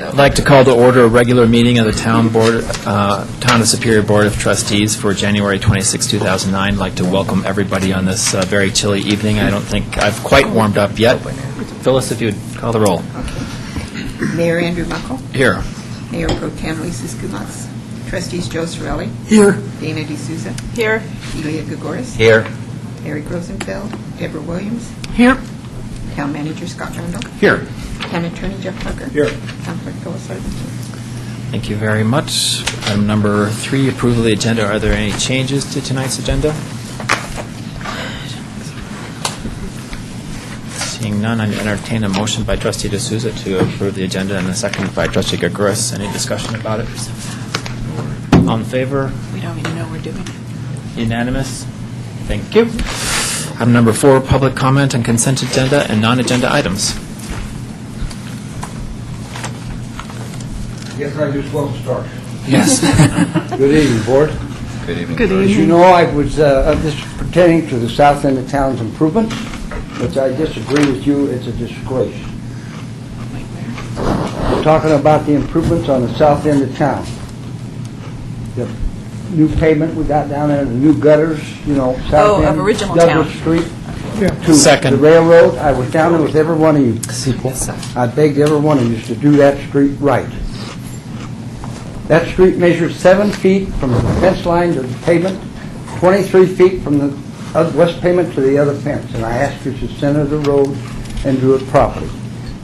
I'd like to call to order a regular meeting of the Town of Superior Board of Trustees for January 26, 2009. I'd like to welcome everybody on this very chilly evening. I don't think I've quite warmed up yet. Phyllis, if you would call the roll. Okay. Mayor Andrew Muckle. Here. Mayor Pro Tem Lisa Skumatz. Trustees Joe Sorelli. Here. Dana D'Souza. Here. Elia Gagoris. Here. Eric Rosenfeld. Deborah Williams. Here. Town Manager Scott Randall. Here. Town Attorney Jeff Tucker. Here. Town Clerk Phyllis Sargent. Thank you very much. Item number 3, approval of the agenda. Are there any changes to tonight's agenda? Seeing none, I entertain a motion by Trustee D'Souza to approve the agenda and a second by Trustee Gagoris. Any discussion about it? All in favor? We don't even know we're doing it. Unanimous? Thank you. Item number 4, public comment on consent agenda and non-agenda items. Yes, I just want to start. Yes. Good evening, Board. Good evening. Good As you evening. know, I was, this is pertaining to the south end of town's improvement, which I disagree with you, it's a disgrace. We're talking about the improvements on the south end of town. The new pavement we got down there, the new gutters, you know, south Oh, end. of original Douglas town. Street. To Second. the railroad. I was down there with every one of you people. I begged every one of you to do that street right. That street measures 7 feet from the fence line to the pavement, 23 feet from the west pavement to the other fence, and I asked you to center the road and do it properly.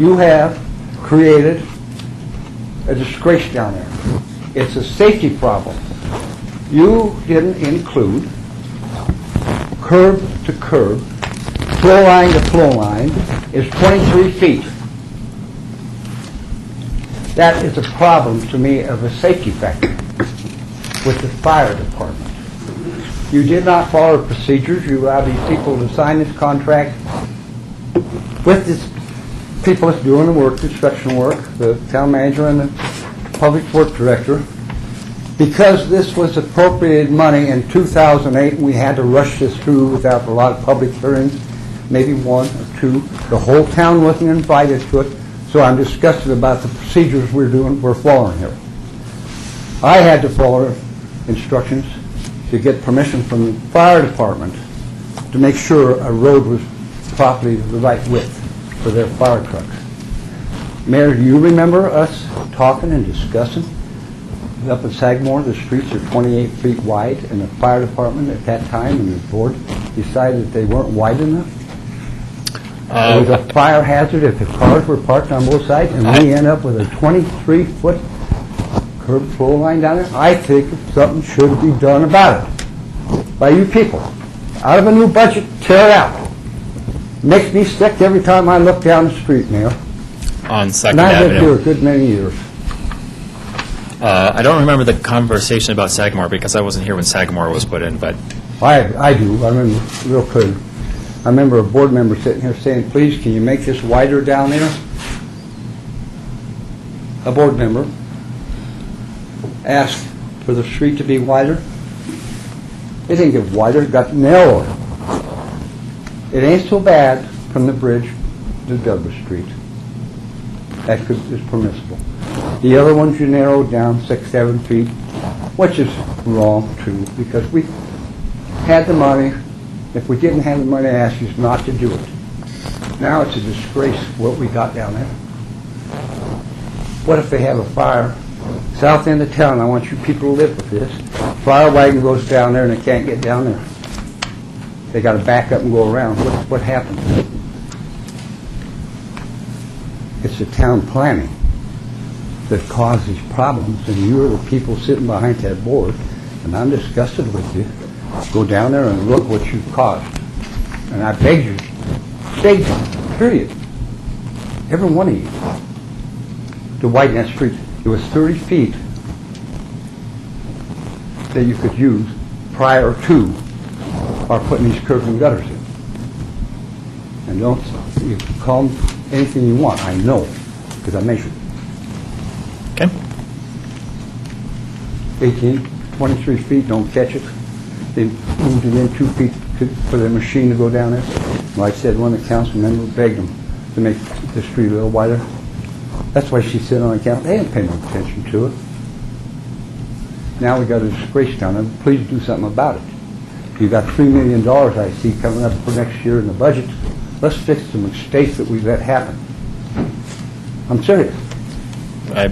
You have created a disgrace down there. It's a safety problem. You didn't include curb to curb, flow line to flow line is 23 feet. That is a problem to me of a safety factor with the fire department. You did not follow procedures. You allowed these people to sign this contract with these people that's doing the work, construction work, the town manager and the public works director. Because this was appropriated money in 2008, we had to rush this through without a lot of public hearings, maybe 1 or 2. The whole town wasn't invited to it. So I'm disgusted about the procedures we're following here. I had to follow instructions to get permission from the fire department to make sure a road was properly the right width for their fire trucks. Mayor, do you remember us talking and discussing up in Sagamore, the streets are 28 feet wide, and the fire department at that time and the board decided that they weren't wide enough? It was a fire hazard if the cars were parked on both sides, and we end up with a 23-foot curb flow line down there. I think something should be done about it by you people. Out of a new budget, tear it out. Makes me sick every time I look down the street, Mayor. On Second And I've lived here Avenue. a good many years. I don't remember the conversation about Sagamore because I wasn't here when Sagamore was put in, but I do. I remember real good. I remember a board member sitting here saying, please, can you make this wider down there? A board member asked for the street to be wider. It didn't get wider, it got narrower. It ain't so bad from the bridge to Douglas Street. That is permissible. The other ones you narrowed down 6, 7 feet, which is wrong too, because we had the money. If we didn't have the money, I asked you not to do it. Now it's a disgrace what we got down there. What if they have a fire? South end of town, I want you people to live with this. Fire wagon goes down there and they can't get down there. They got to back up and go around. What happens? It's the town planning that caused these problems, and you're the people sitting behind that board, and I'm disgusted with you. Go down there and look what you've caused. And I beg you, period, every one of you, to widen that street. It was 30 feet that you could use prior to our putting these curbs and gutters in. And don't, you can call them anything you want, I know, because I measured it. okay. 18, 23 feet, don't catch it. They moved it in 2 feet for the machine to go down there. Like I said, one of the council members begged them, to make the street a little wider. That's why she said on the council, they didn't pay no attention to it. Now we got a disgrace down there. Please do something about it. You got $3 million I see coming up for next year in the budget. Let's fix the mistakes that we've let happen. I'm serious. I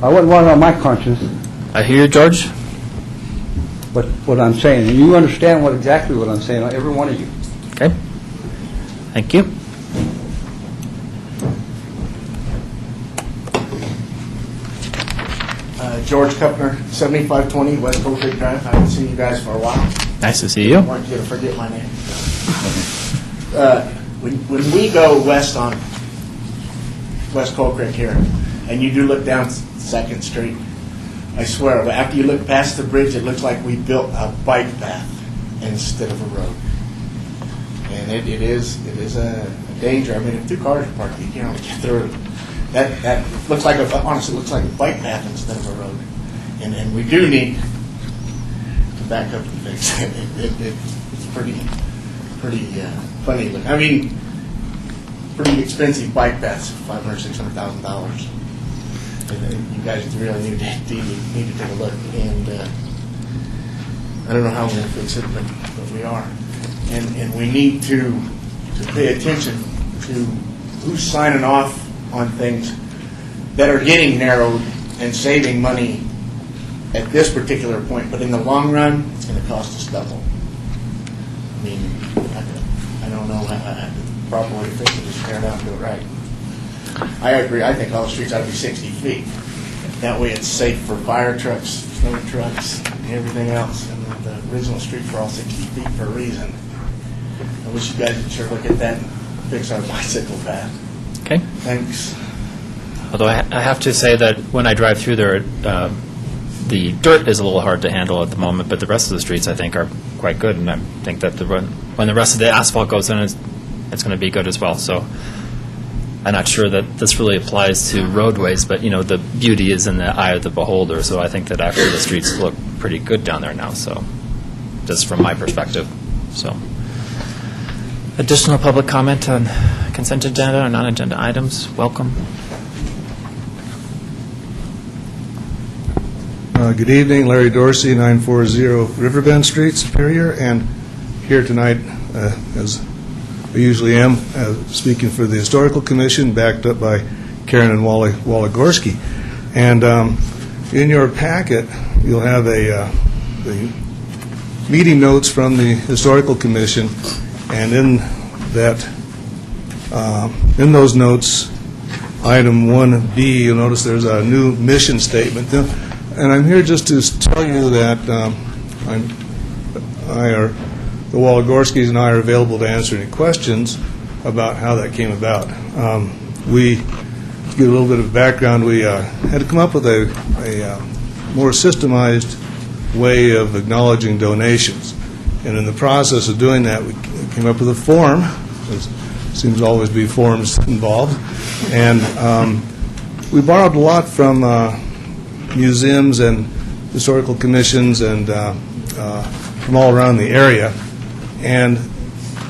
wouldn't want it on my conscience, I hear you, George. but what I'm saying, and you understand exactly what I'm saying, every one of you. Okay. Thank you. George Kupner, 7520 West Cold Creek Drive. I haven't seen you guys for a while. Nice to see you. I want you to forget my name. When we go west on West Cold Creek here, and you do look down 2nd Street, I swear, but after you look past the bridge, it looks like we built a bike path instead of a road. And it is a danger. I mean, if 2 cars are parked, you can't get through. That looks like honestly looks like a bike path instead of a road. And we do need to back up and fix it. It's pretty funny. I mean, pretty expensive bike paths, $500,000-$600,000. You guys really need to take a look. And I don't know how we're going to fix it, but we are. And we need to pay attention to who's signing off on things that are getting narrowed and saving money at this particular point, but in the long run, it's going to cost us double. I mean, I don't know how the proper way to fix it is tear it out and do it right. I agree. I think all the streets ought to be 60 feet. That way it's safe for fire trucks, snow trucks, and everything else. And the original streets were all 60 feet for a reason. I wish you guys would sure look at that and fix our bicycle path. Okay. Thanks. Although I have to say that when I drive through there, the dirt is a little hard to handle at the moment, but the rest of the streets, I think, are quite good, and I think that when the rest of the asphalt goes in, it's going to be good as well. So I'm not sure that this really applies to roadways, but, the beauty is in the eye of the beholder, so I think that actually the streets look pretty good down there now, so just from my perspective. So additional public comment on consent agenda or non-agenda items, welcome. Good evening, Larry Dorsey, 940 Riverbend Street, Superior, and here tonight, as I usually am, speaking for the Historical Commission, backed up by Karen and Wally Gorski. And in your packet, you'll have the meeting notes from the Historical Commission, and in those notes, item 1B, you'll notice there's a new mission statement. And I'm here just to tell you that the Walagorskis and I are available to answer any questions about how that came about. To get a little bit of background, we had to come up with a more systemized way of acknowledging donations. And in the process of doing that, we came up with a form. There seems to always be forms involved. And we borrowed a lot from museums and historical commissions and from all around the area. And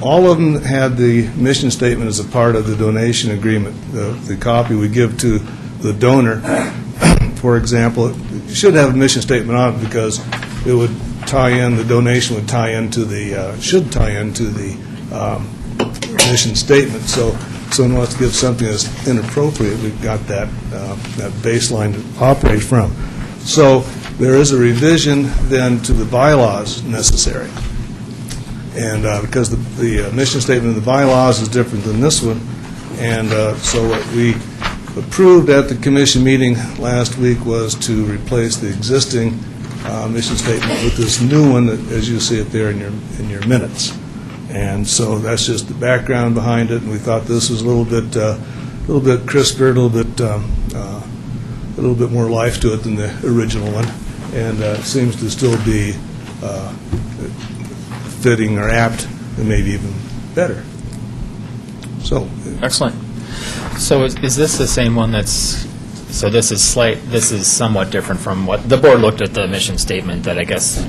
all of them had the mission statement as a part of the donation agreement, the copy we give to the donor. For example, it should have a mission statement on it because it would tie in, the donation would tie into the, should tie into the mission statement. So someone wants to give something that's inappropriate, we've got that baseline to operate from. So there is a revision then to the bylaws necessary. And because the mission statement of the bylaws is different than this one, and so what we approved at the commission meeting last week was to replace the existing mission statement with this new one, that, as you see it there in your minutes. And so that's just the background behind it. And we thought this was a little bit crisper, a little bit more life to it than the original one, and seems to still be fitting or apt, and maybe even better. So Excellent. So is this the same one that's, so this is somewhat different from what, the board looked at the mission statement that I guess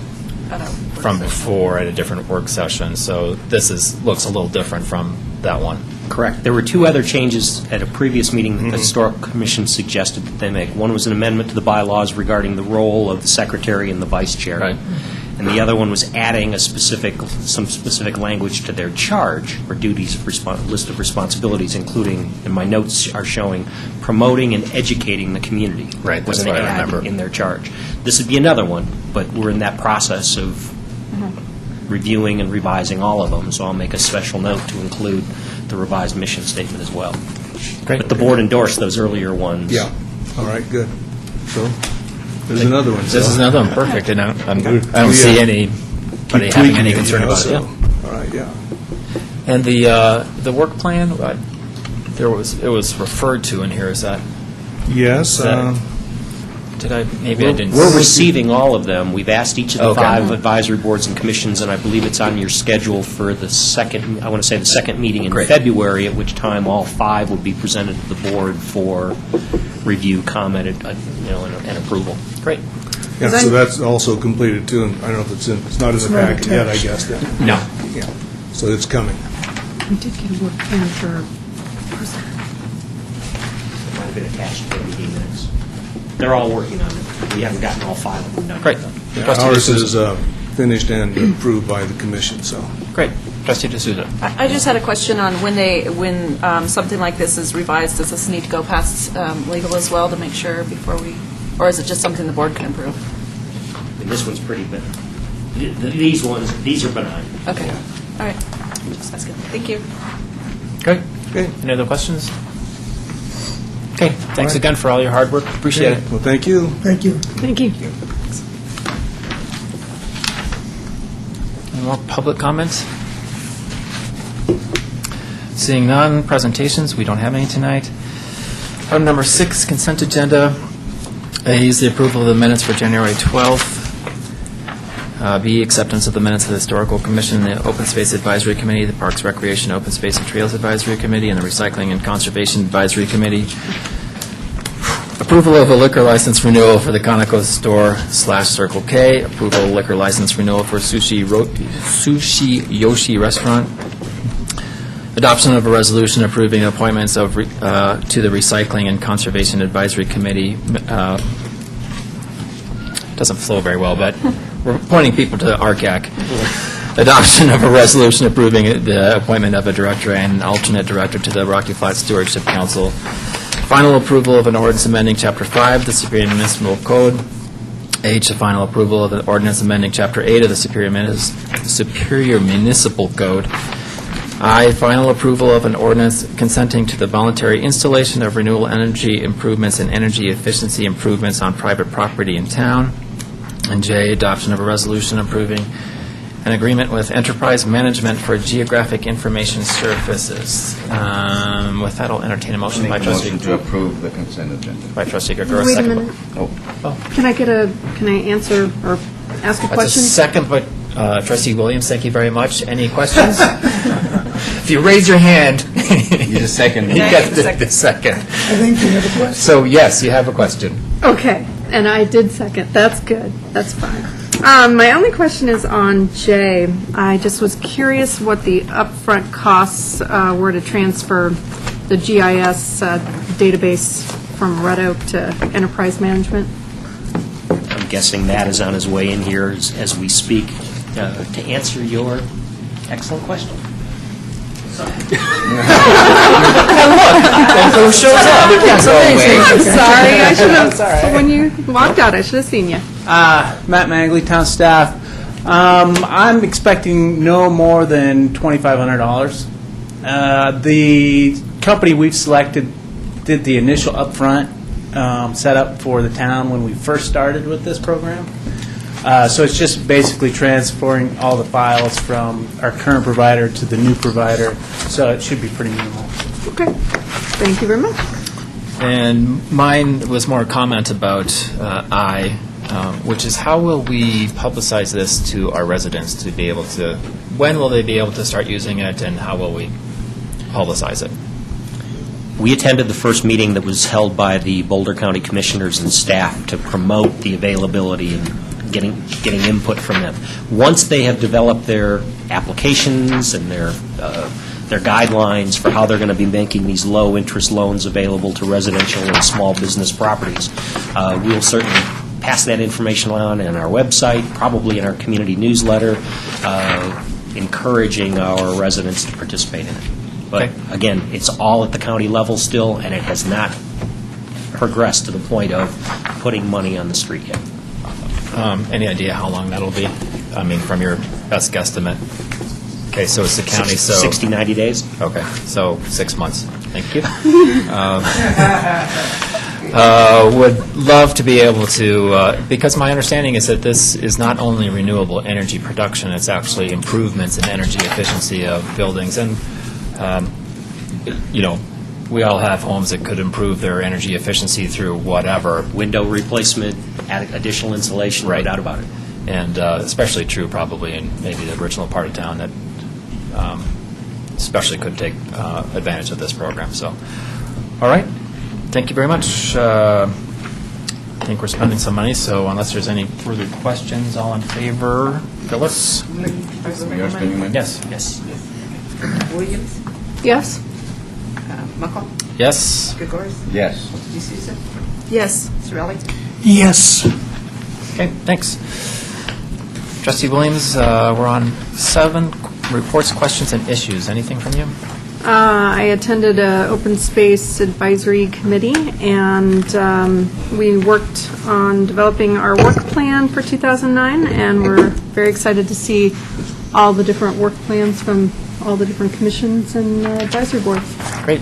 from before at a different work session, so this looks a little different from that one. Correct. There were two other changes at a previous meeting that the Historical Commission suggested that they make. One was an amendment to the bylaws regarding the role of the secretary and the vice chair. Right. And the other one was adding some specific language to their charge or duties of list of responsibilities, including, and my notes are showing, promoting and educating the community. Right, was that's an what I add remember. in their charge. This would be another one, but we're in that process of reviewing and revising all of them, so I'll make a special note to include the revised mission statement as well. Great. But the board endorsed those earlier ones. Yeah, all right, good. So, there's another one. This is another one, perfect, and I don't We, see anybody having any concern about it. Yeah. All right, yeah. And the work plan, it was referred to in here, is that, Yes, did I, maybe I didn't. We're receiving all of them. We've asked each of the Okay. 5 advisory boards and commissions, and I believe it's on your schedule for the second, I want to say the second meeting in Great. February, at which time all 5 would be presented to the board for review, comment, and approval. Great. yeah, so that's also completed too, and I don't know if it's not in the packet yet, I guess, then. No. Yeah, so it's coming. We did get a work plan for, It might have been attached to the meeting minutes. They're all working on it. We haven't gotten all 5 of them done. Great. Yeah, Trustee ours D'Souza. is finished and approved by the commission, so. Great. Trustee D'Souza. I just had a question on when something like this is revised, does this need to go past legal as well to make sure before we, or is it just something the board can approve? I mean, this one's pretty benign. These are benign. Okay, all right. Just asking. Thank you. Great. Okay. Any other questions? Okay, thanks again for all your hard work, appreciate it. Well, thank you. thank you. Any more public comments? Seeing none, presentations, we don't have any tonight. Item number 6, consent agenda. A is the approval of the minutes for January 12th. B, acceptance of the minutes of the Historical Commission, the Open Space Advisory Committee, the Parks, Recreation, Open Space and Trails Advisory Committee, and the Recycling and Conservation Advisory Committee. Approval of a liquor license renewal for the Conoco Store/Circle K. Approval of liquor license renewal for Sushi Yoshi Restaurant. Adoption of a resolution approving appointments to the Recycling and Conservation Advisory Committee. Doesn't flow very well, but we're appointing people to the RCAC. Adoption of a resolution approving the appointment of a director and an alternate director to the Rocky Flats Stewardship Council. Final approval of an ordinance amending Chapter 5 of the Superior Municipal Code. H, the final approval of an ordinance amending Chapter 8 of the Superior Municipal Code. I, final approval of an ordinance consenting to the voluntary installation of renewable energy improvements and energy efficiency improvements on private property in town. And J, adoption of a resolution approving an agreement with Enterprise Management for Geographic Information Services. With that, I'll entertain a motion by Make a trustee. motion to approve the consent agenda. By trustee Gregorio. Wait a second minute. Oh, Can I answer or ask a That's a question? second, but trustee Williams, thank you very much. Any questions? If you raise your hand. you just second. You get the second. I think you have a question. So, yes, you have a question. Okay, and I did second. That's good. That's fine. My only question is on J. I just was curious what the upfront costs were to transfer the GIS database from Red Oak to Enterprise Management. I'm guessing Matt is on his way in here as we speak to answer your excellent question. Who shows up? I'm sorry. I should have, when you walked out, I should have seen you. Matt Mangley, town staff. I'm expecting no more than $2,500. The company we've selected did the initial upfront setup for the town when we first started with this program. So it's just basically transferring all the files from our current provider to the new provider, so it should be pretty minimal. Okay. Thank you very much. And mine was more a comment about which is how will we publicize this to our residents to be able to, when will they be able to start using it, and how will we publicize it? We attended the first meeting that was held by the Boulder County Commissioners and staff to promote the availability and getting input from them. Once they have developed their applications and their guidelines for how they're going to be making these low-interest loans available to residential and small business properties, we'll certainly pass that information on our website, probably in our community newsletter, encouraging our residents to participate in it. But again, it's all at the county level still, and it has not progressed to the point of putting money on the street yet. Any idea how long that'll be? I mean, from your best guesstimate? Okay, so it's the county, so... 60, 90 days. Okay, so 6 months. Thank you. Would love to be able to, because my understanding is that this is not only renewable energy production, it's actually improvements in energy efficiency of buildings. And, we all have homes that could improve their energy efficiency through whatever. Window replacement, additional insulation, Right. no doubt about it. And especially true probably in maybe the original part of town that especially could take advantage of this program. So, all right. Thank you very much. I think we're spending some money, so unless there's any further questions, all in favor? Phyllis? We are spending money? Yes. Yes. Williams, Yes? Muckle, Yes? Gregores, Yes. D'Souza, Yes. Sorelli. Yes. Okay, thanks. Trustee Williams, we're on 7, reports, questions, and issues. Anything from you? I attended an open space advisory committee, and we worked on developing our work plan for 2009, and we're very excited to see all the different work plans from all the different commissions and advisory boards. Great,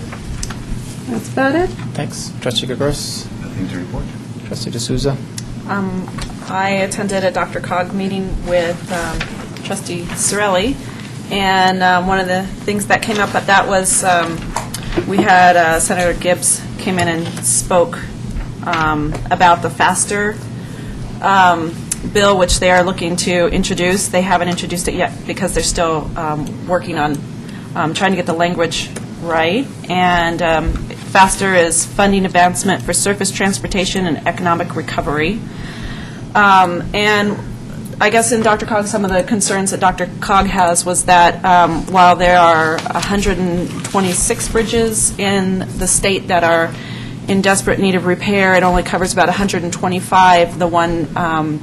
That's about it. thanks. Trustee Gregores? Nothing to report. Trustee D'Souza? I attended a DRCOG meeting with Trustee Sorelli, and one of the things that came up at that was we had Senator Gibbs came in and spoke about the FASTER bill, which they are looking to introduce. They haven't introduced it yet because they're still working on trying to get the language right. And FASTER is Funding Advancement for Surface Transportation and Economic Recovery. And I guess in DRCOG, some of the concerns that DRCOG has was that while there are 126 bridges in the state that are in desperate need of repair, it only covers about 125. The one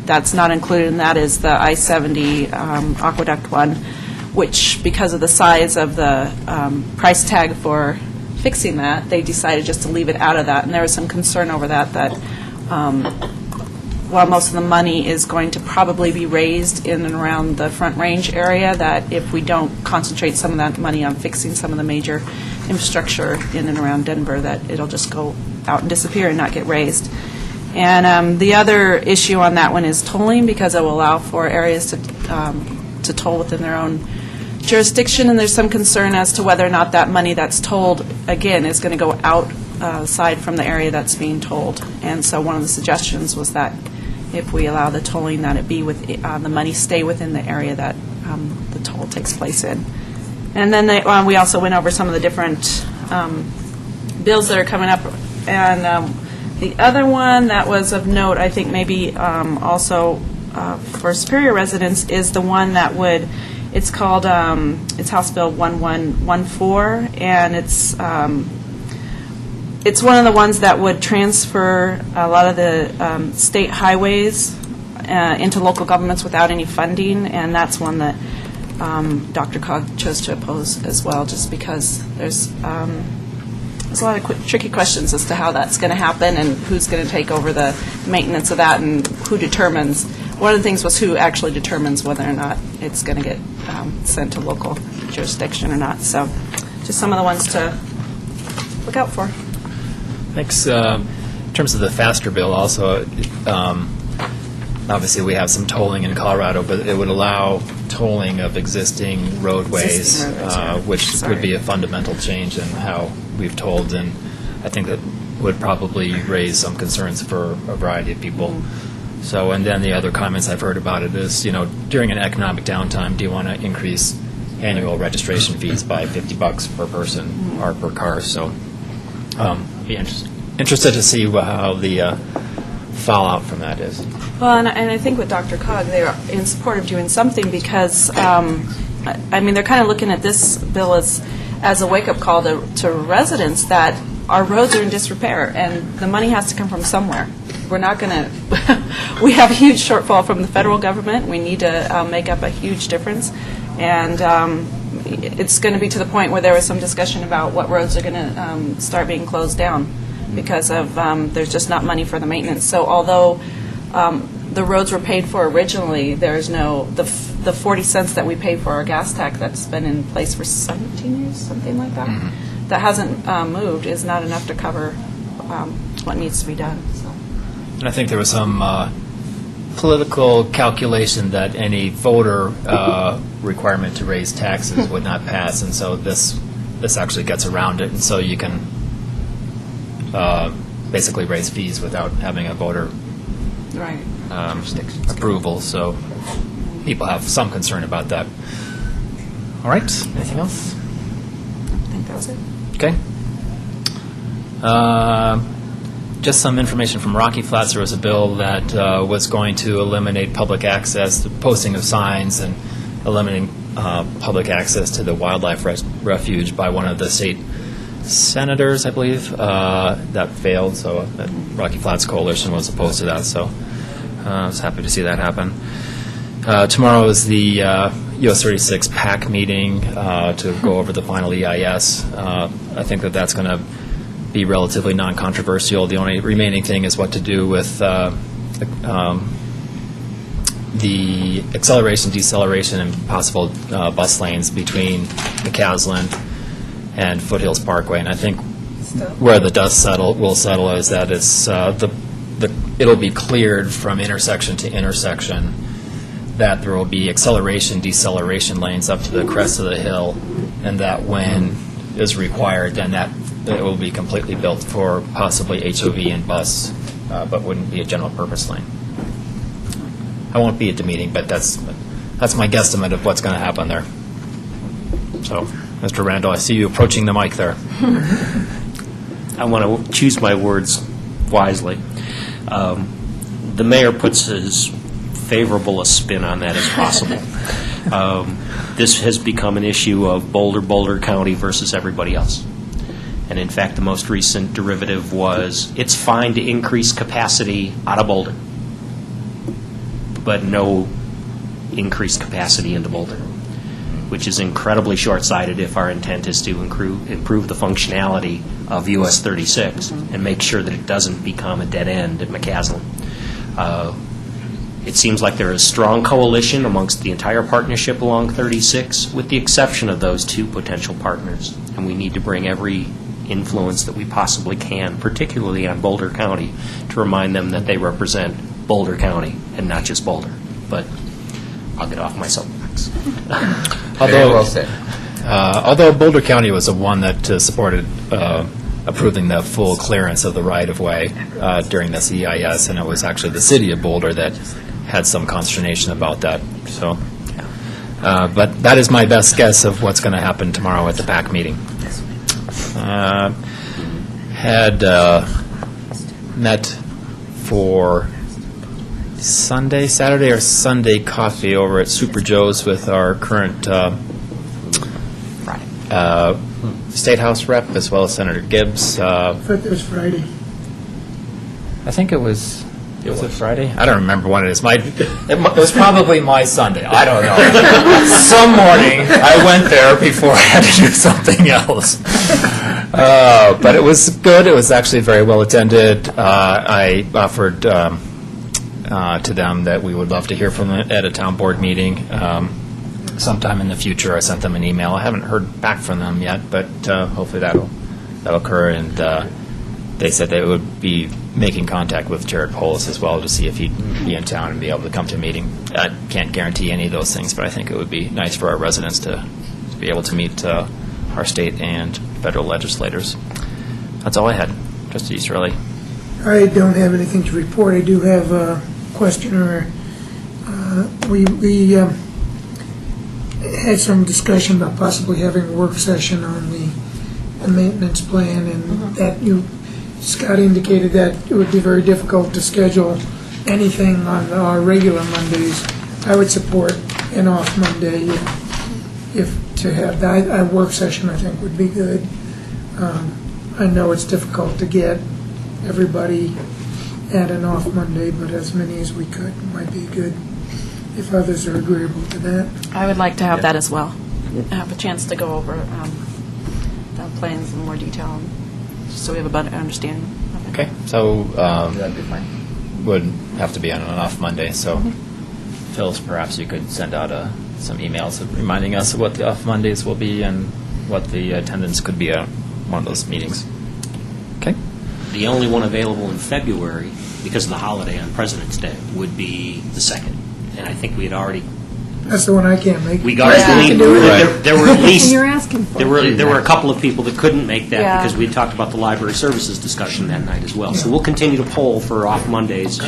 that's not included in that is the I-70 aqueduct one, which, because of the size of the price tag for fixing that, they decided just to leave it out of that. And there was some concern over that while most of the money is going to probably be raised in and around the Front Range area, that if we don't concentrate some of that money on fixing some of the major infrastructure in and around Denver, that it'll just go out and disappear and not get raised. And the other issue on that one is tolling, because it will allow for areas to toll within their own jurisdiction, and there's some concern as to whether or not that money that's tolled, again, is going to go outside from the area that's being tolled. And so one of the suggestions was that if we allow the tolling, that it be with the money stay within the area that the toll takes place in. And then we also went over some of the different bills that are coming up. And the other one that was of note, I think maybe also for Superior residents, is the one that would, it's called, it's House Bill 1114, and it's one of the ones that would transfer a lot of the state highways into local governments without any funding, and that's one that DRCOG chose to oppose as well, just because there's a lot of tricky questions as to how that's going to happen and who's going to take over the maintenance of that and who determines. One of the things was who actually determines whether or not it's going to get sent to local jurisdiction or not. So just some of the ones to look out for. Thanks. In terms of the FASTER bill also, obviously we have some tolling in Colorado, but it would allow tolling of existing roadways, which would be a fundamental change in how we've tolled, and I think that would probably raise some concerns for a variety of people. So, and then the other comments I've heard about it is, during an economic downtime, do you want to increase annual registration fees by $50 per person or per car? So, be interested to see how the fallout from that is. Well, and I think with Dr. Cog, they're in support of doing something because, I mean, they're kind of looking at this bill as a wake-up call to residents that our roads are in disrepair, and the money has to come from somewhere. We're not going to, we have a huge shortfall from the federal government. We need to make up a huge difference. And it's going to be to the point where there was some discussion about what roads are going to start being closed down because of there's just not money for the maintenance. So although the roads were paid for originally, there's no, the 40 cents that we pay for our gas tax that's been in place for 17 years, something like that, that hasn't moved, is not enough to cover what needs to be done. So. And I think there was some political calculation that any voter requirement to raise taxes would not pass, and so this actually gets around it, and so you can basically raise fees without having a voter Right. approval, so people have some concern about that. All right, anything else? I think that was it. Okay. Just some information from Rocky Flats. There was a bill that was going to eliminate public access, the posting of signs, and eliminating public access to the wildlife refuge by one of the state senators, I believe. That failed, so the Rocky Flats Coalition was opposed to that, so I was happy to see that happen. Tomorrow is the US 36 PAC meeting to go over the final EIS. I think that that's going to be relatively non-controversial. The only remaining thing is what to do with the acceleration, deceleration, and possible bus lanes between McCaslin and Foothills Parkway. And I think where the dust will settle is that it's it'll be cleared from intersection to intersection, that there will be acceleration, deceleration lanes up to the crest of the hill, and that when is required, then that it will be completely built for possibly HOV and bus, but wouldn't be a general purpose lane. I won't be at the meeting, but that's my guesstimate of what's going to happen there. So, Mr. Randall, I see you approaching the mic there. I want to choose my words wisely. The mayor puts as favorable a spin on that as possible. This has become an issue of Boulder County versus everybody else. And in fact, the most recent derivative was it's fine to increase capacity out of Boulder, but no increased capacity into Boulder, which is incredibly short-sighted if our intent is to improve the functionality of US 36 and make sure that it doesn't become a dead end at McCaslin. It seems like there is strong coalition amongst the entire partnership along 36, with the exception of those two potential partners. And we need to bring every influence that we possibly can, particularly on Boulder County, to remind them that they represent Boulder County and not just Boulder. But I'll get off my soapbox. Although Boulder County was the one that supported approving the full clearance of the right-of-way during this EIS, and it was actually the city of Boulder that had some consternation about that. So, but that is my best guess of what's going to happen tomorrow at the PAC meeting. Had met for Saturday or Sunday coffee over at Super Joe's with our current State House rep, as well as Senator Gibbs. I thought it was Friday. I think it was. Was it Friday? I don't remember when it is. It was probably my Sunday. I don't know. Some morning I went there before I had to do something else. But it was good. It was actually very well attended. I offered to them that we would love to hear from them at a town board meeting sometime in the future. I sent them an email. I haven't heard back from them yet, but hopefully that'll occur. And they said they would be making contact with Jared Polis as well to see if he'd be in town and be able to come to a meeting. I can't guarantee any of those things, but I think it would be nice for our residents to be able to meet our state and federal legislators. That's all I had. Trustee Easterly. I don't have anything to report. I do have a question. We had some discussion about possibly having a work session on the maintenance plan, and that Scott indicated that it would be very difficult to schedule anything on our regular Mondays. I would support an off Monday if to have that. A work session, I think, would be good. I know it's difficult to get everybody at an off Monday, but as many as we could might be good if others are agreeable to that. I would like to have that as well. Have a chance to go over the plans in more detail, just so we have a better understanding of it. Okay, so That'd be fine. would have to be on an off Monday, so Phyllis, perhaps you could send out some emails reminding us of what the off Mondays will be and what the attendance could be at one of those meetings. Okay? The only one available in February, because of the holiday on President's Day, would be the 2nd. And I think we had already, That's the one I can't make. we got, can do it. there were at And least, you're asking for it. there were a couple of people that couldn't make that Yeah. because we had talked about the library services discussion that night as well. So we'll continue to poll for off Mondays.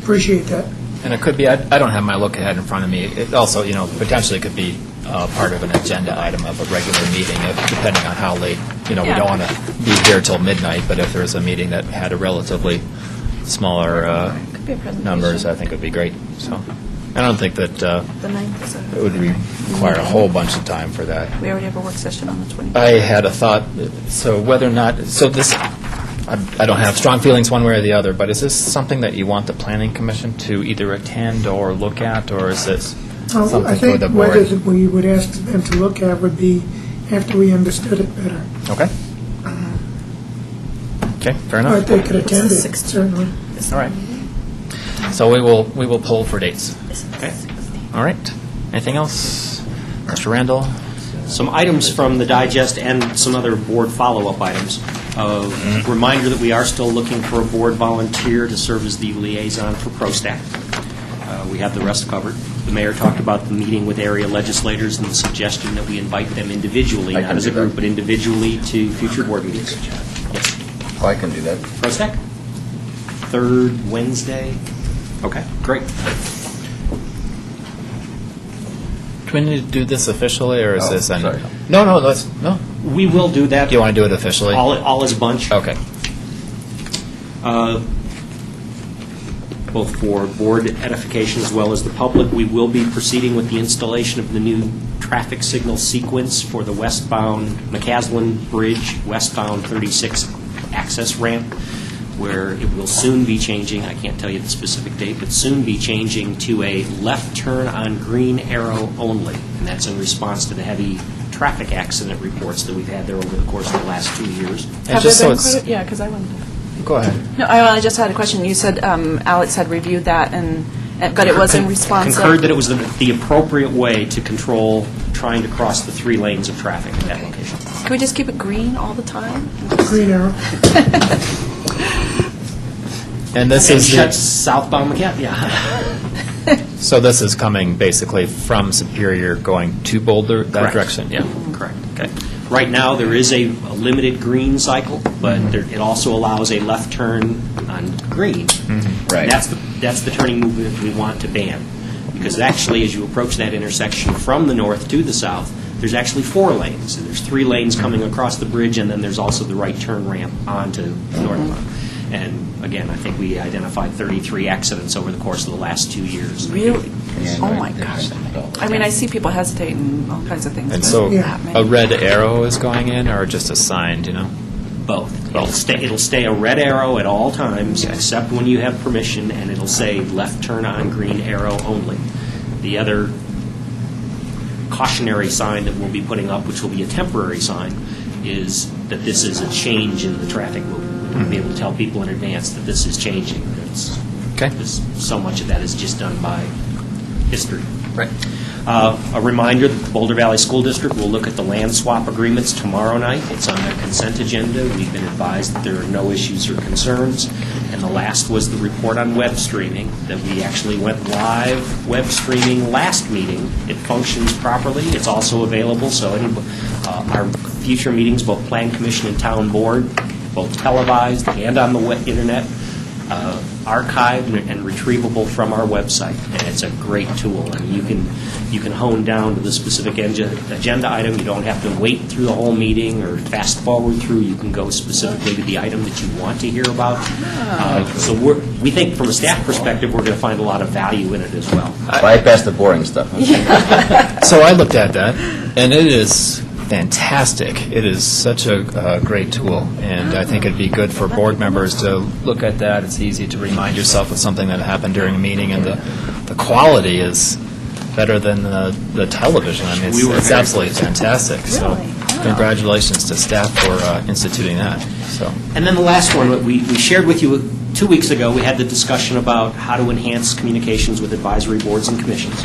Appreciate that. And it could be, I don't have my look ahead in front of me. It also, potentially could be part of an agenda item of a regular meeting, depending on how late. We Yeah. don't want to be here till midnight, but if there's a meeting that had a relatively smaller Could be a presentation. numbers, I think would be great. So I don't think that The 9th is it would require a whole bunch of time for that. we already have a work session on the 20th. I had a thought, so whether or not, I don't have strong feelings one way or the other, but is this something that you want the Planning Commission to either attend or look at, or is this I something for think the whether board? we would ask them to look at would be after we understood it better. Okay. Okay, fair But enough. they could attend it, certainly. All right. So we will poll for dates. Okay. All right. Anything else? Mr. Randall? Some items from the digest and some other board follow-up items. Reminder that we are still looking for a board volunteer to serve as the liaison for ProStack. We have the rest covered. The mayor talked about the meeting with area legislators and the suggestion that we invite them individually, not as a group, but individually to future board meetings. Yes. Oh, I can do that. ProStack? Third Wednesday? Okay, great. Do we need to do this officially, or is Oh, this? sorry. No, no. We will do that. Do you want to do it officially? All as a bunch. Okay. Both for board edification as well as the public. We will be proceeding with the installation of the new traffic signal sequence for the westbound McCaslin Bridge, westbound 36 access ramp, where it will soon be changing, I can't tell you the specific date, but soon be changing to a left turn on green arrow only. And that's in response to the heavy traffic accident reports that we've had there over the course of the last 2 years. And just so it's, Yeah, because I wanted to. go ahead. No, I just had a question. You said Alex had reviewed that, but it was in response Concurred that of... it was the appropriate way to control trying to cross the 3 lanes of traffic at that location. Can we just keep it green all the time? Green arrow. And this And is shuts southbound McCaslin, yeah. so this is coming basically from Superior going to Boulder, that Correct. direction? Yeah. Correct. Okay. Right now, there is a limited green cycle, but it also allows a left turn on green. Right. That's the turning movement we want to ban. Because actually, as you approach that intersection from the north to the south, there's actually 4 lanes. And there's 3 lanes coming across the bridge, and then there's also the right turn ramp onto northbound. And again, I think we identified 33 accidents over the course of the last 2 years. Really? Oh, my gosh. I mean, I see people hesitate and all kinds of things. And but so that many. a red arrow is going in, or just a sign, Both. It'll stay a red arrow at all times, except when you have permission, and it'll say left turn on green arrow only. The other cautionary sign that we'll be putting up, which will be a temporary sign, is that this is a change in the traffic movement. We'll be able to tell people in advance that this is changing. Okay. So much of that is just done by history. Right. A reminder that the Boulder Valley School District will look at the land swap agreements tomorrow night. It's on their consent agenda. We've been advised that there are no issues or concerns. And the last was the report on web streaming, that we actually went live web streaming last meeting. It functions properly. It's also available, so our future meetings, both Plan Commission and Town Board, both televised and on the internet, archived and retrievable from our website, and it's a great tool. And you can hone down to the specific agenda item. You don't have to wait through the whole meeting or fast forward through. You can go specifically to the item that you want to hear about. So we think from a staff perspective, we're going to find a lot of value in it as well. Bypass the boring stuff. So I looked at that, and it is fantastic. It is such a great tool, and I think it'd be good for board members to look at that. It's easy to remind yourself of something that happened during a meeting, and the quality is better than the television. I mean, it's absolutely fantastic. So congratulations to staff for instituting that. So. And then the last one, we shared with you 2 weeks ago, we had the discussion about how to enhance communications with advisory boards and commissions.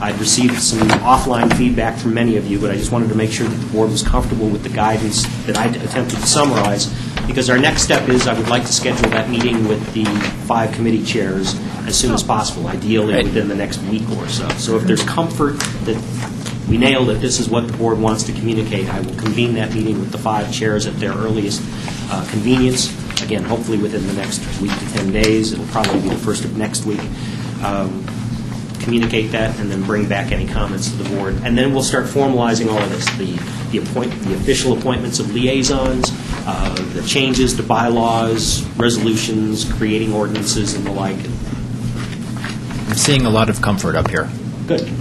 I'd received some offline feedback from many of you, but I just wanted to make sure that the board was comfortable with the guidance that I attempted to summarize, because our next step is I would like to schedule that meeting with the 5 committee chairs as soon as possible, ideally within the next week or so. So if there's comfort that we nailed it, this is what the board wants to communicate, I will convene that meeting with the 5 chairs at their earliest convenience. Again, hopefully within the next week to 10 days. It'll probably be the first of next week. Communicate that, and then bring back any comments to the board. And then we'll start formalizing all of this, the official appointments of liaisons, the changes to bylaws, resolutions, creating ordinances, and the like. I'm seeing a lot of comfort up here. Good.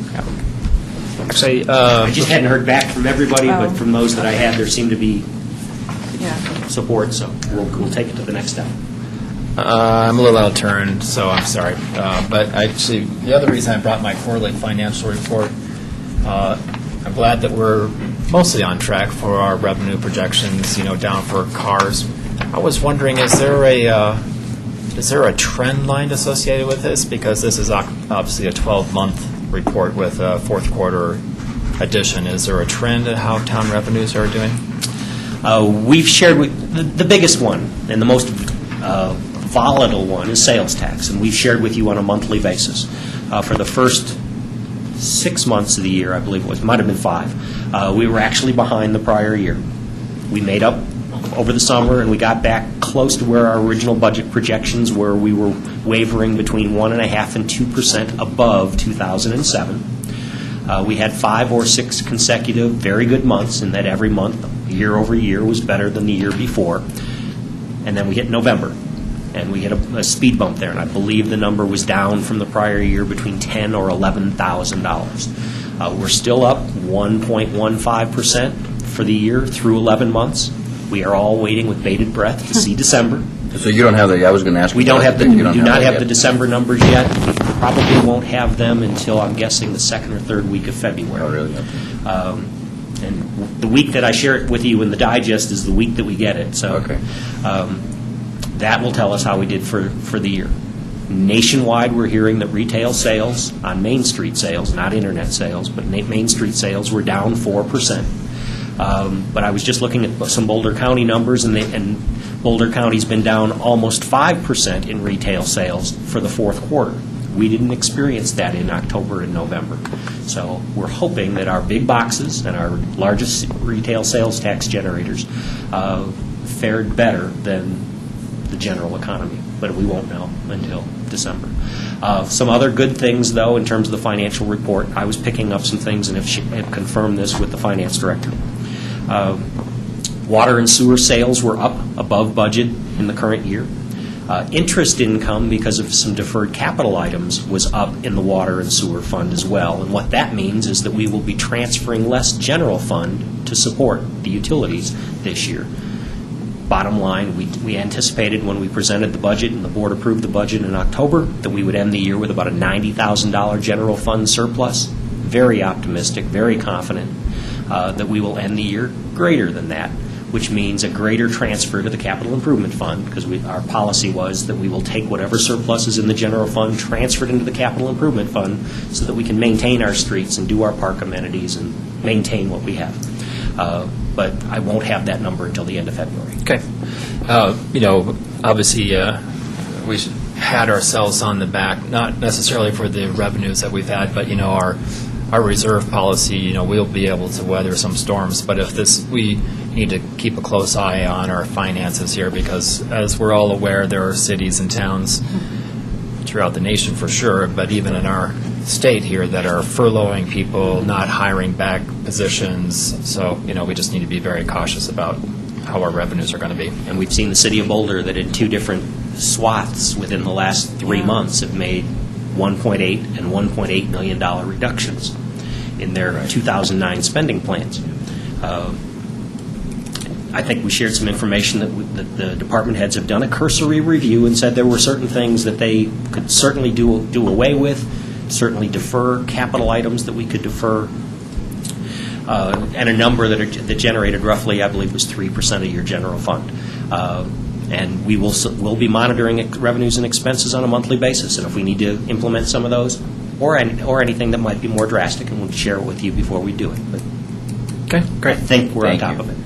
Actually, I just hadn't heard back from everybody, but from those that I had, there seemed to be support, so we'll take it to the next step. I'm a little out of turn, so I'm sorry. But actually, the other reason I brought my quarterly financial report, I'm glad that we're mostly on track for our revenue projections, down for cars. I was wondering, is there a trend line associated with this? Because this is obviously a 12-month report with a fourth quarter addition. Is there a trend in how town revenues are doing? We've shared with the biggest one and the most volatile one is sales tax, and we've shared with you on a monthly basis. For the first 6 months of the year, I believe it might have been 5, we were actually behind the prior year. We made up over the summer, and we got back close to where our original budget projections were. We were wavering between 1.5% and 2% above 2007. We had 5 or 6 consecutive very good months, in that every month, year over year, was better than the year before. And then we hit November, and we hit a speed bump there, and I believe the number was down from the prior year between $10,000 or $11,000. We're still up 1.15% for the year through 11 months. We are all waiting with bated breath to see December. So you don't have the, I was going to ask you. We don't have you we do not have that the yet. December numbers yet. We probably won't have them until, I'm guessing, the second or third week of February. Oh, really? Okay. And the week that I share it with you in the digest is the week that we get it. So Okay. that will tell us how we did for the year. Nationwide, we're hearing that retail sales on Main Street sales, not internet sales, but Main Street sales were down 4%. But I was just looking at some Boulder County numbers, and Boulder County's been down almost 5% in retail sales for the fourth quarter. We didn't experience that in October and November. So we're hoping that our big boxes and our largest retail sales tax generators fared better than the general economy, but we won't know until December. Some other good things, though, in terms of the financial report. I was picking up some things and have confirmed this with the finance director. Water and sewer sales were up above budget in the current year. Interest income, because of some deferred capital items, was up in the water and sewer fund as well. And what that means is that we will be transferring less general fund to support the utilities this year. Bottom line, we anticipated when we presented the budget and the board approved the budget in October that we would end the year with about a $90,000 general fund surplus. Very optimistic, very confident that we will end the year greater than that, which means a greater transfer to the capital improvement fund, because our policy was that we will take whatever surplus is in the general fund, transfer it into the capital improvement fund, so that we can maintain our streets and do our park amenities and maintain what we have. But I won't have that number until the end of February. Okay. Obviously, we should pat ourselves on the back, not necessarily for the revenues that we've had, but, our our reserve policy, we'll be able to weather some storms, but if we need to keep a close eye on our finances here, because as we're all aware, there are cities and towns throughout the nation for sure, but even in our state here that are furloughing people, not hiring back positions. So, we just need to be very cautious about how our revenues are going to be. And we've seen the city of Boulder that in 2 different swaths within the last 3 months have made $1.8 and $1.8 million reductions in their 2009 spending plans. I think we shared some information that the department heads have done a cursory review and said there were certain things that they could certainly do away with, certainly defer capital items that we could defer, and a number that generated roughly, I believe, was 3% of your general fund. And we'll be monitoring revenues and expenses on a monthly basis, and if we need to implement some of those or anything that might be more drastic, and we'll share it with you before we do it. But Okay, great. I think we're on top of it.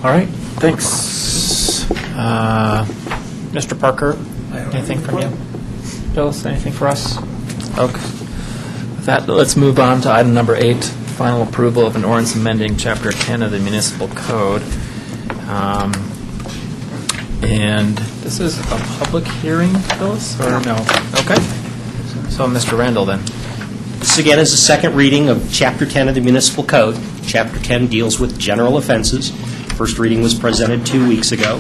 All right, thanks. Mr. Parker, anything from you? Phyllis, anything for us? Okay. With that, let's move on to item number 8, final approval of an ordinance amending Chapter 10 of the Municipal Code. And this is a public hearing, Phyllis, or no? Okay. So, Mr. Randall, then. This, again, is the second reading of Chapter 10 of the Municipal Code. Chapter 10 deals with general offenses. First reading was presented 2 weeks ago.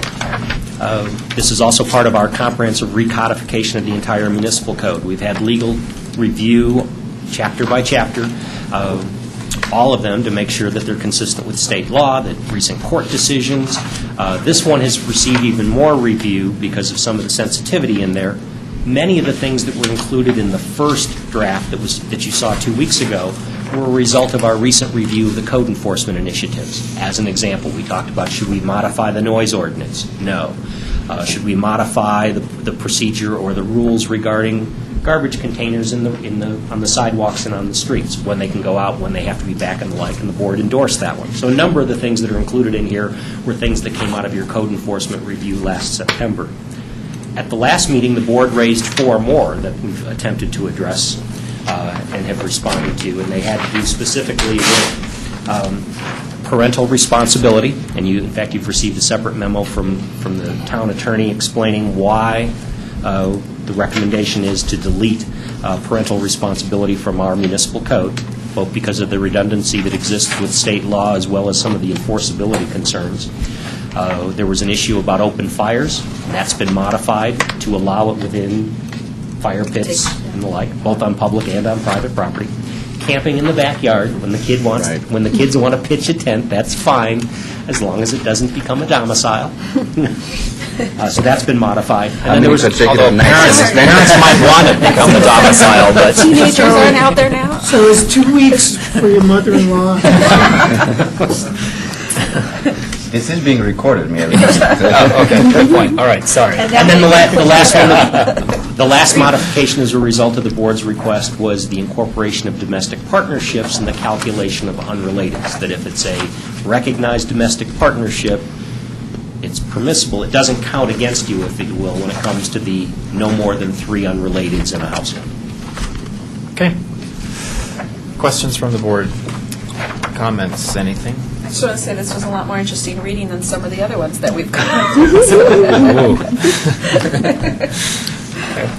This is also part of our comprehensive recodification of the entire municipal code. We've had legal review, chapter by chapter, all of them to make sure that they're consistent with state law, that recent court decisions. This one has received even more review because of some of the sensitivity in there. Many of the things that were included in the first draft that you saw 2 weeks ago were a result of our recent review of the code enforcement initiatives. As an example, we talked about, should we modify the noise ordinance? No. Should we modify the procedure or the rules regarding garbage containers on the sidewalks and on the streets, when they can go out, when they have to be back and the like, and the board endorsed that one. So a number of the things that are included in here were things that came out of your code enforcement review last September. At the last meeting, the board raised 4 more that we've attempted to address and have responded to, and they had to do specifically with parental responsibility. And in fact, you've received a separate memo from the town attorney explaining why the recommendation is to delete parental responsibility from our municipal code, both because of the redundancy that exists with state law as well as some of the enforceability concerns. There was an issue about open fires, and that's been modified to allow it within fire pits and the like, both on public and on private property. Camping in the backyard when the kids want to pitch a tent, that's fine, as long as it doesn't become a domicile. So that's been modified. And then there was Although parents might want to become a domicile, but Teenagers aren't out there now? So it's 2 weeks for your mother-in-law. This is being recorded, Mary. okay, good point. All right, sorry. And then the last one, the last modification as a result of the board's request was the incorporation of domestic partnerships in the calculation of unrelateds, that if it's a recognized domestic partnership, it's permissible. It doesn't count against you, if you will, when it comes to the no more than 3 unrelateds in a household. Okay. Questions from the board? Comments? Anything? I just want to say this was a lot more interesting reading than some of the other ones that we've got. Okay.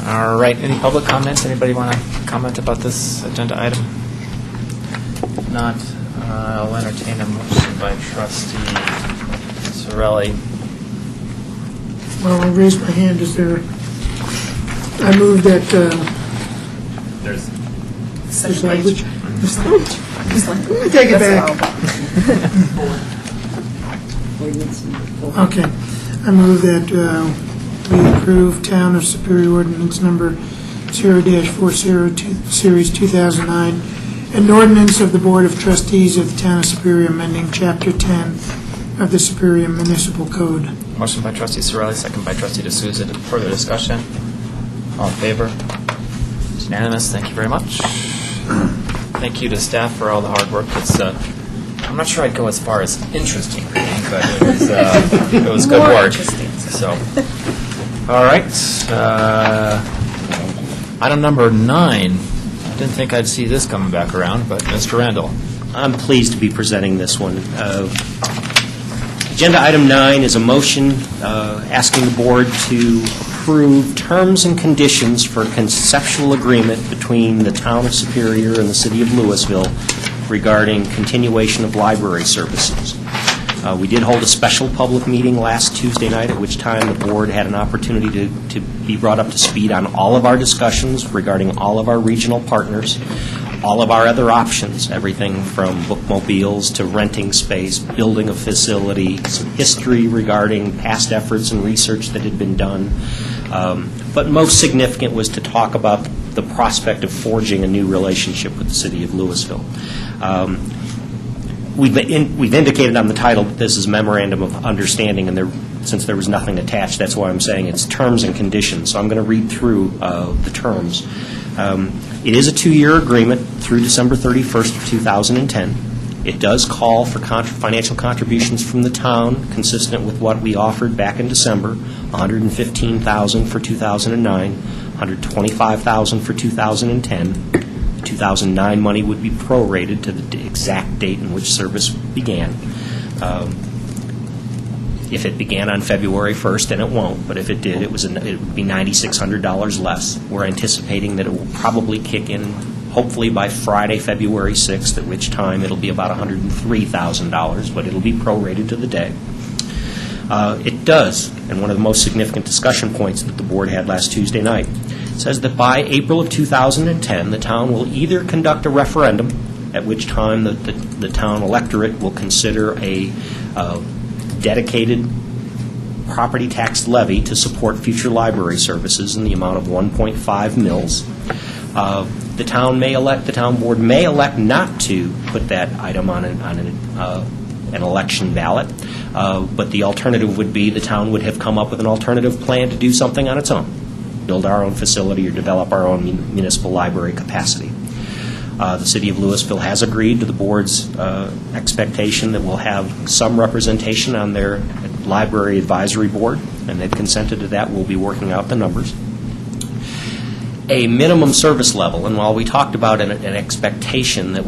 All right. Any public comments? Anybody want to comment about this agenda item? If not, I'll entertain a motion by Trustee Sorelli. Well, I'll raise my hand. Is there, I move that, There's there's language. Take it back. Okay. I move that we approve Town of Superior Ordinance Number 0-402, Series 2009, an ordinance of the Board of Trustees of the Town of Superior amending Chapter 10 of the Superior Municipal Code. motion by Trustee Sorelli, second by Trustee D'Souza. Further discussion? All in favor? It's unanimous. Thank you very much. Thank you to staff for all the hard work. It's I'm not sure I'd go as far as interesting reading, but it was good work. So, all right. Item number 9, Didn't think I'd see this coming back around, but Mr. Randall. I'm pleased to be presenting this one. Agenda item 9 is a motion asking the board to approve terms and conditions for a conceptual agreement between the town of Superior and the city of Louisville regarding continuation of library services. We did hold a special public meeting last Tuesday night, at which time the board had an opportunity to be brought up to speed on all of our discussions regarding all of our regional partners, all of our other options, everything from bookmobiles to renting space, building a facility, some history regarding past efforts and research that had been done. But most significant was to talk about the prospect of forging a new relationship with the city of Louisville. We've indicated on the title that this is Memorandum of Understanding, and since there was nothing attached, that's why I'm saying it's terms and conditions. So I'm going to read through the terms. It is a 2-year agreement through December 31st of 2010. It does call for financial contributions from the town, consistent with what we offered back in December, $115,000 for 2009, $125,000 for 2010. 2009 money would be prorated to the exact date in which service began. If it began on February 1st, and it won't, but if it did, it would be $9,600 less. We're anticipating that it will probably kick in, hopefully by Friday, February 6th, at which time it'll be about $103,000, but it'll be prorated to the day. It does, and one of the most significant discussion points that the board had last Tuesday night, says that by April of 2010, the town will either conduct a referendum, at which time the town electorate will consider a dedicated property tax levy to support future library services in the amount of 1.5 mils. The town board may elect not to put that item on an election ballot, but the alternative would be the town would have come up with an alternative plan to do something on its own, build our own facility or develop our own municipal library capacity. The city of Louisville has agreed to the board's expectation that we'll have some representation on their library advisory board, and they've consented to that. We'll be working out the numbers. A minimum service level, and while we talked about an expectation that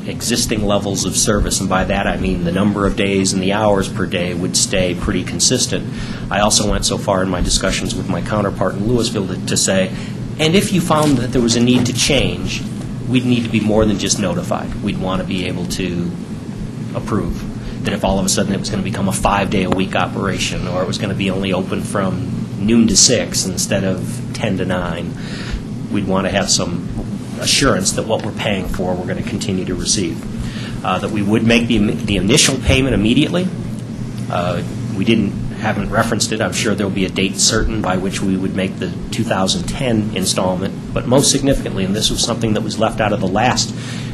existing levels of service, and by that I mean the number of days and the hours per day would stay pretty consistent, I also went so far in my discussions with my counterpart in Louisville to say, and if you found that there was a need to change, we'd need to be more than just notified. We'd want to be able to approve that if all of a sudden it was going to become a 5-day-a-week operation, or it was going to be only open from noon to 6 instead of 10 to 9, we'd want to have some assurance that what we're paying for we're going to continue to receive. That we would make the initial payment immediately. We haven't referenced it. I'm sure there'll be a date certain by which we would make the 2010 installment. But most significantly, and this was something that was left out of the last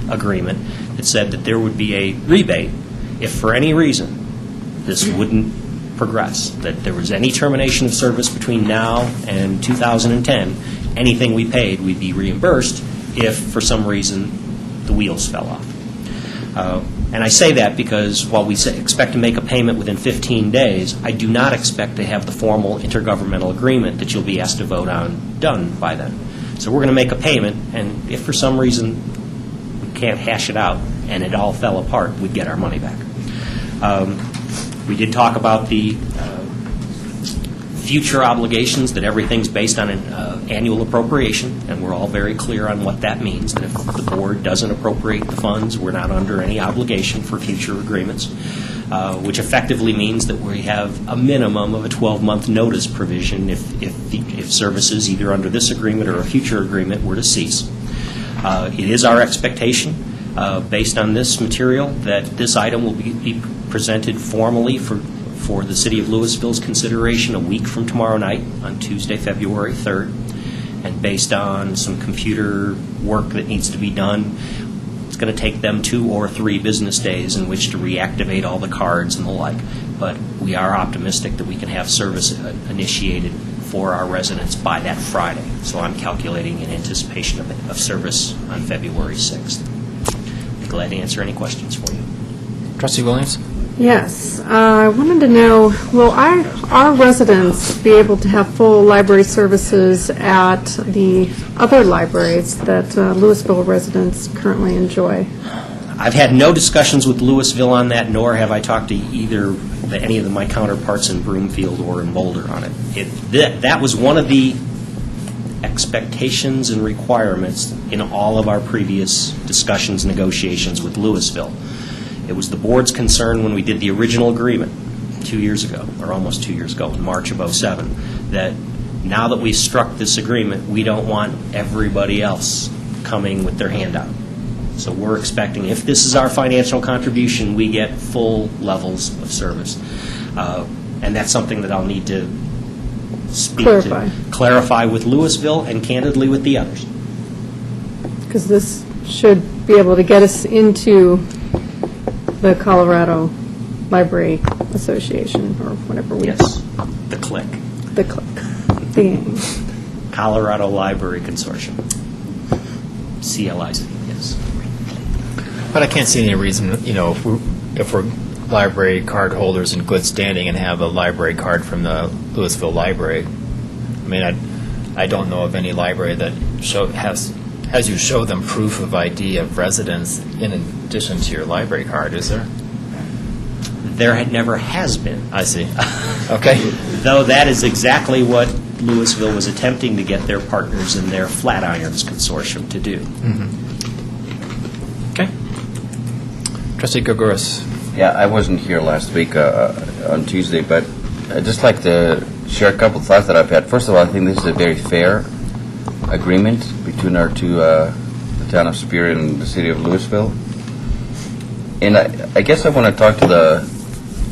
agreement, it said that there would be a rebate if for any reason this wouldn't progress, that there was any termination of service between now and 2010, anything we paid, we'd be reimbursed if, for some reason, the wheels fell off. And I say that because while we expect to make a payment within 15 days, I do not expect to have the formal intergovernmental agreement that you'll be asked to vote on done by then. So we're going to make a payment, and if for some reason we can't hash it out and it all fell apart, we'd get our money back. We did talk about the future obligations, that everything's based on an annual appropriation, and we're all very clear on what that means, that if the board doesn't appropriate the funds, we're not under any obligation for future agreements, which effectively means that we have a minimum of a 12-month notice provision if services either under this agreement or a future agreement were to cease. It is our expectation, based on this material, that this item will be presented formally for the City of Louisville's consideration a week from tomorrow night, on Tuesday, February 3rd. And based on some computer work that needs to be done, it's going to take them 2 or 3 business days in which to reactivate all the cards and the like. But we are optimistic that we can have service initiated for our residents by that Friday. So I'm calculating in anticipation of service on February 6th. I'd be glad to answer any questions for you. Trustee Williams? Yes, I wanted to know, will our residents be able to have full library services at the other libraries that Louisville residents currently enjoy? I've had no discussions with Louisville on that, nor have I talked to any of my counterparts in Broomfield or in Boulder on it. That was one of the expectations and requirements in all of our previous discussions, negotiations with Louisville. It was the board's concern when we did the original agreement 2 years ago, or almost 2 years ago, in March of '07, that now that we've struck this agreement, we don't want everybody else coming with their hand out. So we're expecting, if this is our financial contribution, we get full levels of service. And that's something that I'll need to clarify with Louisville and candidly with the others. Because this should be able to get us into the Colorado Library Association, or whatever we... Yes, the CLIC. The CLIC. The gang. Colorado Library Consortium. CLIC, yes. But I can't see any reason, if we're library card holders in good standing and have a library card from the Louisville Library, I mean, I don't know of any library that has you show them proof of ID of residence in addition to your library card, is there? There never has been. I see. Okay. Though that is exactly what Louisville was attempting to get their partners in their Flatirons Consortium to do. Okay. Trustee Gregouris. Yeah, I wasn't here last week on Tuesday, but I'd just like to share a couple of thoughts that I've had. First of all, I think this is a very fair agreement between our two, the town of Superior and the city of Louisville. And I guess I want to talk to the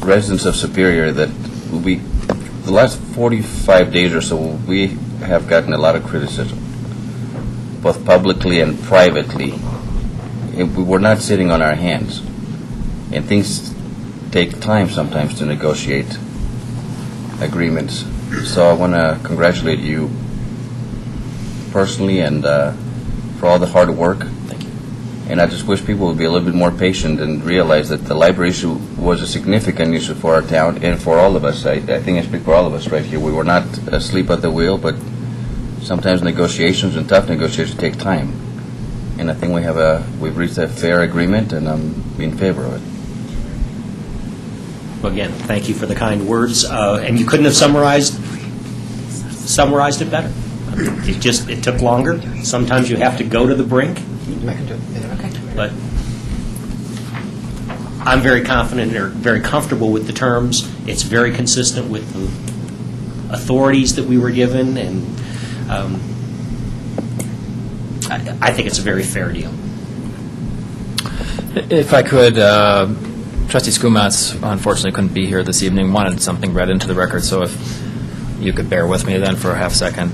residents of Superior that the last 45 days or so, we have gotten a lot of criticism, both publicly and privately. And we're not sitting on our hands. And things take time sometimes to negotiate agreements. So I want to congratulate you personally and for all the hard work. Thank you. And I just wish people would be a little bit more patient and realize that the library issue was a significant issue for our town and for all of us. I think I speak for all of us right here. We were not asleep at the wheel, but sometimes negotiations and tough negotiations take time. And I think we've reached a fair agreement, and I'm in favor of it. Again, thank you for the kind words, and you couldn't have summarized it better. It took longer. Sometimes you have to go to the brink. I can do it. Okay. But I'm very confident or very comfortable with the terms. It's very consistent with the authorities that we were given, and I think it's a very fair deal. If I could, Trustee Skumatz unfortunately couldn't be here this evening, wanted something read into the record, so if you could bear with me then for a half second.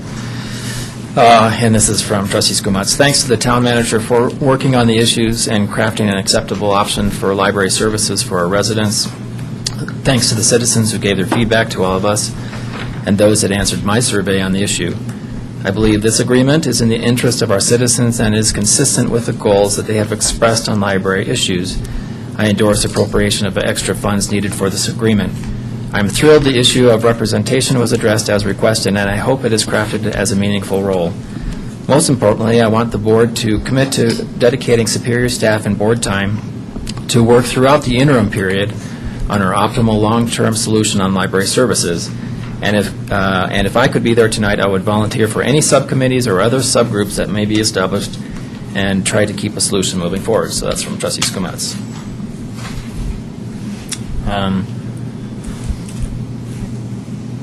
And this is from Trustee Skumatz. Thanks to the town manager for working on the issues and crafting an acceptable option for library services for our residents. Thanks to the citizens who gave their feedback to all of us and those that answered my survey on the issue. I believe this agreement is in the interest of our citizens and is consistent with the goals that they have expressed on library issues. I endorse appropriation of extra funds needed for this agreement. I'm thrilled the issue of representation was addressed as requested, and I hope it is crafted as a meaningful role. Most importantly, I want the board to commit to dedicating Superior staff and board time to work throughout the interim period on our optimal long-term solution on library services. And if I could be there tonight, I would volunteer for any subcommittees or other subgroups that may be established and try to keep a solution moving forward. So that's from Trustee Skumatz.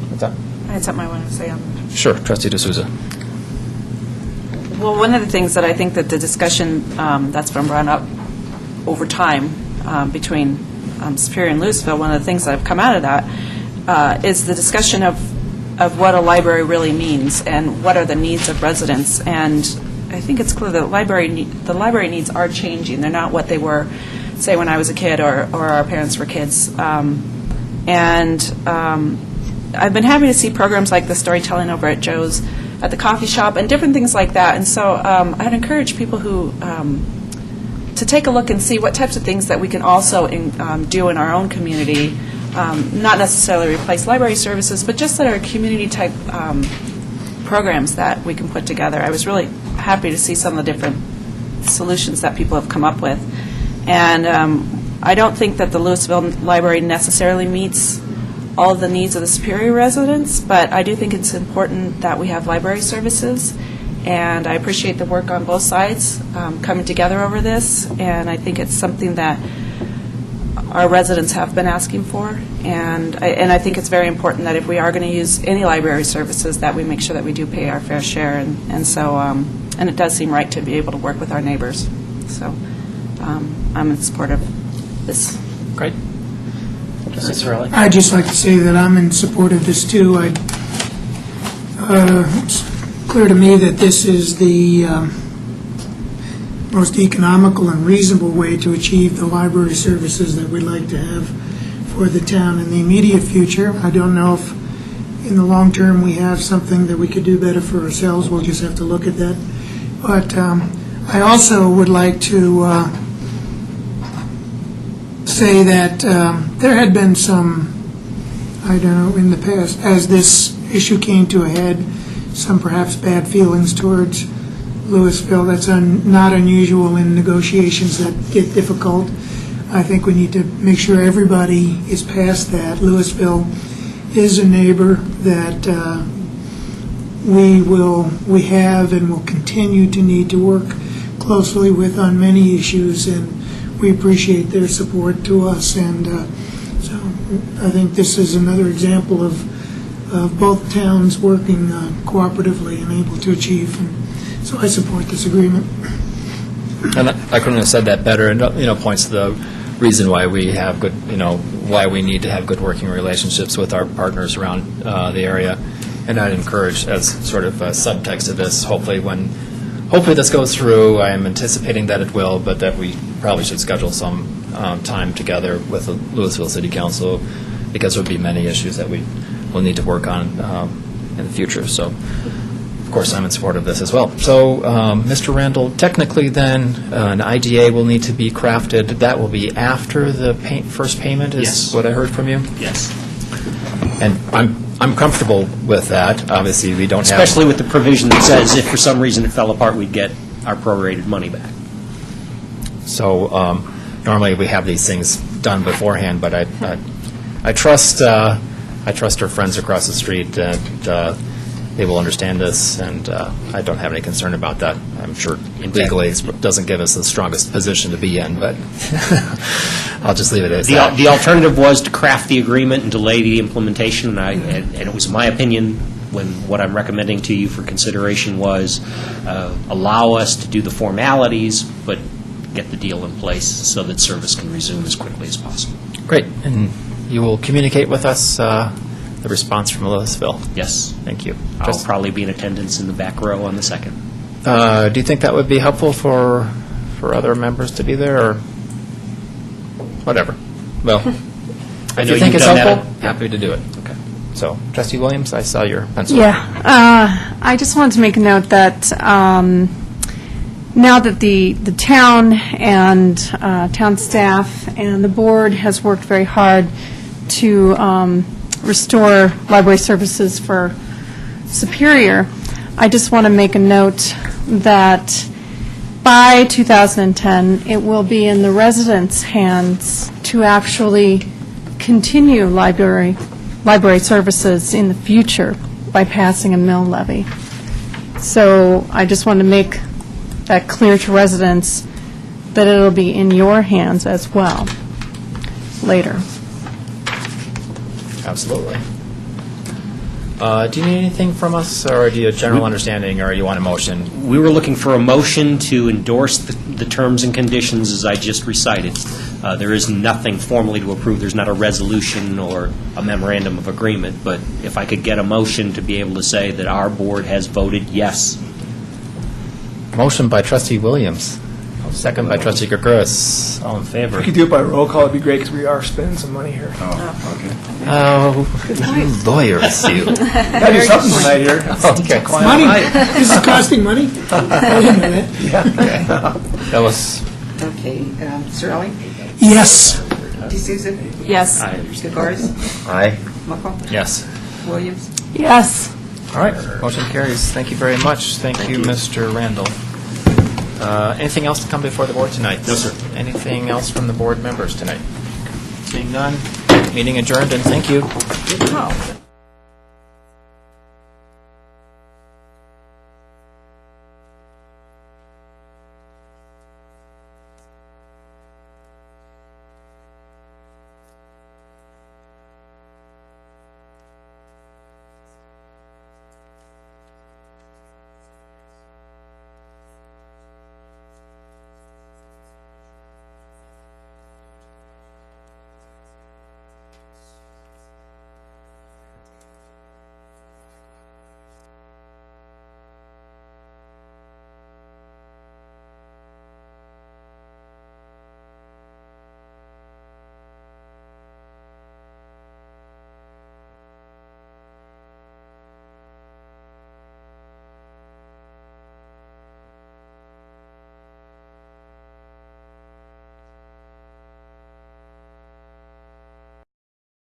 What's that? I had something I wanted to say on that. Sure, Trustee D'Souza. Well, one of the things that I think that the discussion that's been run up over time between Superior and Louisville, one of the things that have come out of that is the discussion of what a library really means and what are the needs of residents. And I think it's clear that the library needs are changing. They're not what they were, say, when I was a kid or our parents were kids. I've been happy to see programs like the storytelling over at Joe's at the coffee shop and different things like that. And so I'd encourage people who to take a look and see what types of things that we can also do in our own community, not necessarily replace library services, but just that are community-type programs that we can put together. I was really happy to see some of the different solutions that people have come up with. And I don't think that the Louisville Library necessarily meets all of the needs of the Superior residents, but I do think it's important that we have library services. And I appreciate the work on both sides coming together over this, and I think it's something that our residents have been asking for, and I think it's very important that if we are going to use any library services, that we make sure that we do pay our fair share, and so and it does seem right to be able to work with our neighbors. So I'm in support of this. Great. Trustee Cirilli? I'd just like to say that I'm in support of this, too. It's clear to me that this is the most economical and reasonable way to achieve the library services that we'd like to have for the town in the immediate future. I don't know if in the long term we have something that we could do better for ourselves. We'll just have to look at that. But I also would like to say that there had been some, I don't know, in the past, as this issue came to a head, some perhaps bad feelings towards Louisville. That's not unusual in negotiations that get difficult. I think we need to make sure everybody is past that. Louisville is a neighbor that we have and will continue to need to work closely with on many issues, and we appreciate their support to us. And so I think this is another example of both towns working cooperatively and able to achieve. And so I support this agreement. And I couldn't have said that better, and points to the reason why we have good, why we need to have good working relationships with our partners around the area. And I'd encourage, as sort of a subtext of this, hopefully this goes through. I am anticipating that it will, but that we probably should schedule some time together with the Louisville City Council, because there will be many issues that we will need to work on in the future. So, of course, I'm in support of this as well. So, Mr. Randall, technically then, an IDA will need to be crafted. That will be after the first payment, is Yes. what I heard from you? Yes. And I'm comfortable with that. Obviously, we don't have... Especially with the provision that says if for some reason it fell apart, we'd get our prorated money back. So normally we have these things done beforehand, but I trust our friends across the street that they will understand this, and I don't have any concern about that. I'm sure legally it doesn't give us the strongest position to be in, but I'll just leave it as that. The alternative was to craft the agreement and delay the implementation, and it was my opinion, when what I'm recommending to you for consideration was allow us to do the formalities, but get the deal in place so that service can resume as quickly as possible. Great. And you will communicate with us the response from Louisville? Yes. Thank you. I'll probably be in attendance in the back row on the 2nd. Do you think that would be helpful for other members to be there, or whatever? Well, if you think it's helpful, happy to do it. Okay. So, Trustee Williams, I saw your pencil. Yeah. I just wanted to make a note that now that the town and town staff and the board has worked very hard to restore library services for Superior, I just want to make a note that by 2010, it will be in the residents' hands to actually continue library services in the future by passing a mill levy. So I just want to make that clear to residents that it'll be in your hands as well later. Absolutely. Do you need anything from us, or do you have a general understanding, or you want a motion? We were looking for a motion to endorse the terms and conditions as I just recited. There is nothing formally to approve. There's not a resolution or a memorandum of agreement, but if I could get a motion to be able to say that our board has voted yes. Motion by Trustee Williams. Second by Trustee Gregouris. All in favor? If you could do it by roll call, it'd be great, because we are spending some money here. Oh, you lawyers, you. Gotta do something tonight here. Okay. Money. This is costing money? I didn't know that. Okay. That was Okay, Cirilli? Yes. D'Souza? Yes. Gagos? Aye. Mokel? Yes. Williams? Yes. All right, motion carries. Thank you very much. Thank you, Mr. Randall. Anything else to come before the board tonight? No, sir. Anything else from the board members tonight? Seeing none, meeting adjourned, and thank you. Good call.